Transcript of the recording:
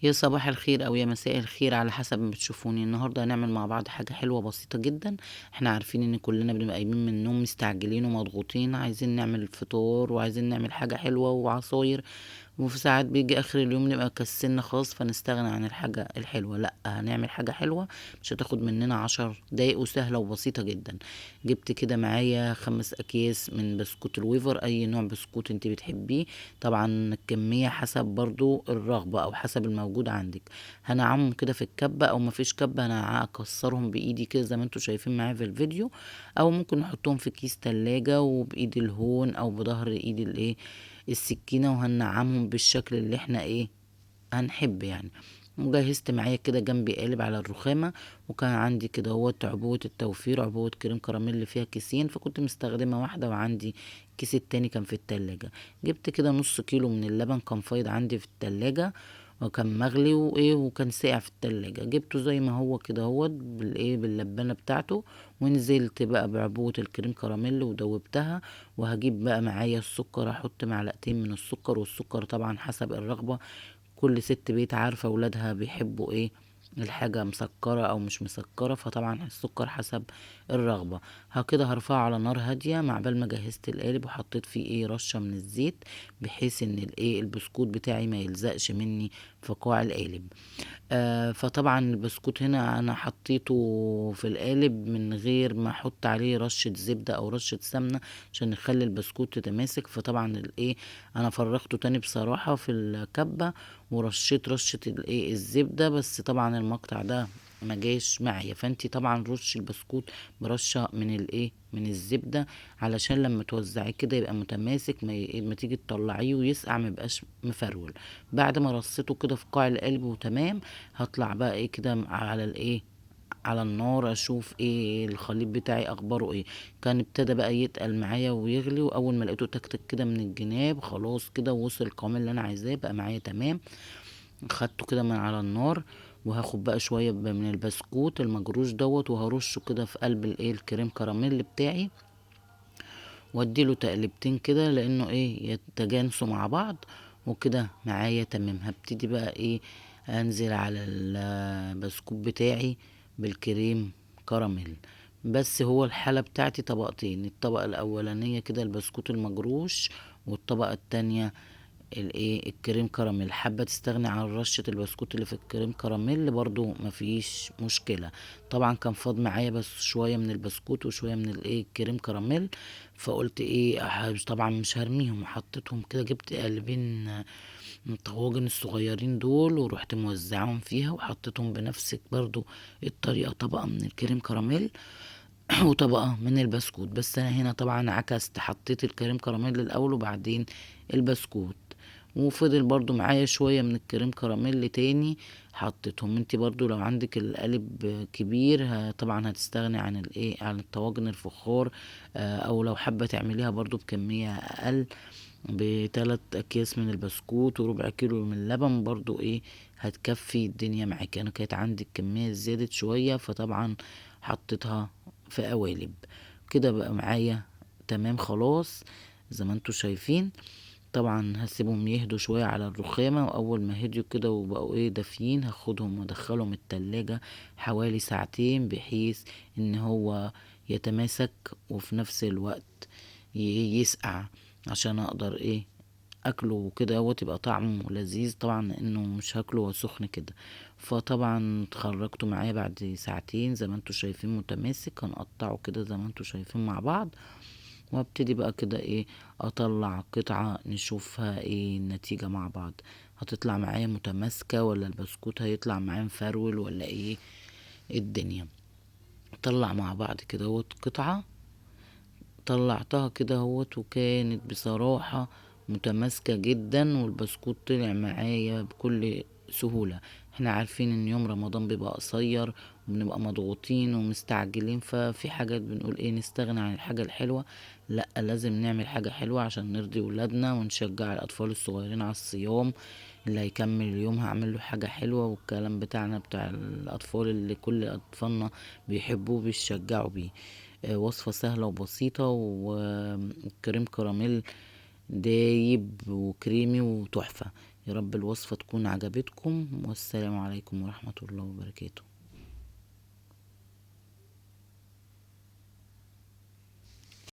يا صباح الخير أو يا مساء الخير على حسب ما بتشوفوني. النهارده هنعمل مع بعض حاجة حلوة بسيطة جدًا. إحنا عارفين إن كلنا بنبقى قايمين من النوم مستعجلين ومضغوطين، عايزين نعمل فطار وعايزين نعمل حاجة حلوة وعصاير، وفي ساعات بييجي آخر اليوم نبقى كسلنا خالص فنستغنى عن الحاجة الحلوة. لأ، هنعمل حاجة حلوة مش هتاخد مننا 10 دقايق وسهلة وبسيطة جدًا. جبت كده معايا 5 أكياس من بسكوت الويفر، أي نوع بسكوت انتِ بتحبيه، طبعًا الكمية حسب برضه الرغبة أو حسب الموجود عندِك. هانقعهم كده في الكبة، أو ما فيش كبة أنا هاكسرهم بإيدي كده زي ما أنتم شايفين معايا في الفيديو، أو ممكن نحطهم في كيس تلاجة وبإيد الهون أو بضهر إيد السكينة، وهننعمهم بالشكل اللي احنا هنحب يعني. وجهزت معايا كده جنبي قالب على الرخامة، وكان عندي كده عبوة التوفير، عبوة كريم كراميل فيها كيسين، فكنت مستخدمة واحدة وعندي الكيس التاني كان في التلاجة. جبت كده نص كيلو من اللبن كان فايض عندي في التلاجة، وكان مغلي وكان ساقع في التلاجة. جبته زي ما هو كده باللبانة بتاعته، ونزلت بقى بعبوة الكريم كراميل ودوبتها. وهجيب بقى معايا السكر، احط معلقتين من السكر، والسكر طبعا حسب الرغبة. كل ست بيت عارفة ولادها بيحبوا الحاجة مسكرة او مش مسكرة، فطبعا السكر حسب الرغبة. كده هرفعه على نار هادية مع بال ما جهزت القالب وحطيت فيه رشة من الزيت، بحيث ان البسكوت بتاعي ما يلزقش مني في قاع القالب. فطبعا البسكوت هنا انا حطيته في القالب من غير ما احط عليه رشة زبدة او رشة سمنة عشان نخلي البسكوت يتماسك. فطبعا انا فرغته تاني بصراحة في الكبة، ورشيت رشة الزبدة، بس طبعا المقطع ده ما جاش معايا. فانتي طبعا رش البسكوت برشة من الزبدة، علشان لما توزعيه كده يبقى متماسك، ما تيجي تطلعيه ويسقع ما يبقاش مفرول. بعد ما رصيته كده في قاع القلب وتمام، هطلع بقى كده على على النار، اشوف الخليط بتاعي اخباره كان ابتدى بقى يتقل معايا ويغلي، واول ما لقيته تكتك كده من الجناب خلاص كده وصل القوام اللي انا عايزاه بقى معايا تمام. خدته كده من على النار، وهاخد بقى شويه من البسكوت المجروش وهرشه كده في قلب الكريم كراميل بتاعي، واديله تقلبتين كده لانه يتجانسوا مع بعض. وكده معايا تمام. هبتدي بقى انزل على البسكوت بتاعي بالكريم كراميل. بس هو الحالة بتاعتي طبقتين، الطبقة الاولانية كده البسكوت المجروش، والطبقة التانية الكريم كراميل. حابة تستغني عن رشة البسكوت اللي في الكريم كراميل برضو مفيش مشكلة. طبعا كان فاض معايا بس شوية من البسكوت وشوية من الكريم كراميل، فقلت طبعا مش هرميهم، حطيتهم كده، جبت قلبين من الطواجن الصغيرين دول ورحت موزعهم فيها، وحطيتهم بنفس برضو الطريقة، طبقة من الكريم كراميل وطبقة من البسكوت. بس انا هنا طبعا عكست، حطيت الكريم كراميل الاول وبعدين البسكوت، وفضل برضو معايا شوية من الكريم كراميل تاني حطيتهم. انتي برضو لو عندك القالب كبير طبعا هتستغني عن عن الطواجن الفخار، او لو حابة تعمليها برضو بكمية اقل، بتلات اكياس من البسكوت وربع كيلو من اللبن برضو هتكفي الدنيا معاك. انا كانت عندي الكمية زادت شوية، فطبعا حطيتها في قوالب. كده بقى معايا تمام خلاص زي ما انتوا شايفين. طبعا هسيبهم يهدوا شوية على الرخامة، واول ما هديوا كده وبقوا دافيين هاخدهم وادخلهم التلاجة حوالي ساعتين، بحيث ان هو يتماسك وفي نفس الوقت يسقع، عشان اقدر اكله وكده وتبقى طعمه لذيذ. طبعا لانه مش هاكله وهو سخن كده. فطبعا اتخرجته معايا بعد ساعتين زي ما انتوا شايفين متماسك. هنقطعه كده زي ما انتوا شايفين مع بعض، وابتدي بقى كده اطلع قطعة نشوفها النتيجة مع بعض. هتطلع معايا متماسكة ولا البسكوت هيطلع معايا مفرول ولا الدنيا. طلع مع بعض كده قطعة، طلعتها كده وكانت بصراحة متماسكة جدا، والبسكوت طلع معايا بكل سهولة. احنا عارفين ان يوم رمضان بيبقى قصير وبنبقى مضغوطين ومستعجلين، ففي حاجات بنقول نستغنى عن الحاجة الحلوة. لا، لازم نعمل حاجة حلوة عشان نرضي ولادنا ونشجع الاطفال الصغيرين على الصيام. اللي هيكمل اليوم هعمل له حاجة حلوة، والكلام بتاعنا بتاع الاطفال اللي كل اطفالنا بيحبوه بيشجعوا بيه. وصفة سهلة وبسيطة، والكريم كراميل دايب وكريمي وتحفة. يا رب الوصفة تكون عجبتكم، والسلام عليكم ورحمة الله وبركاته.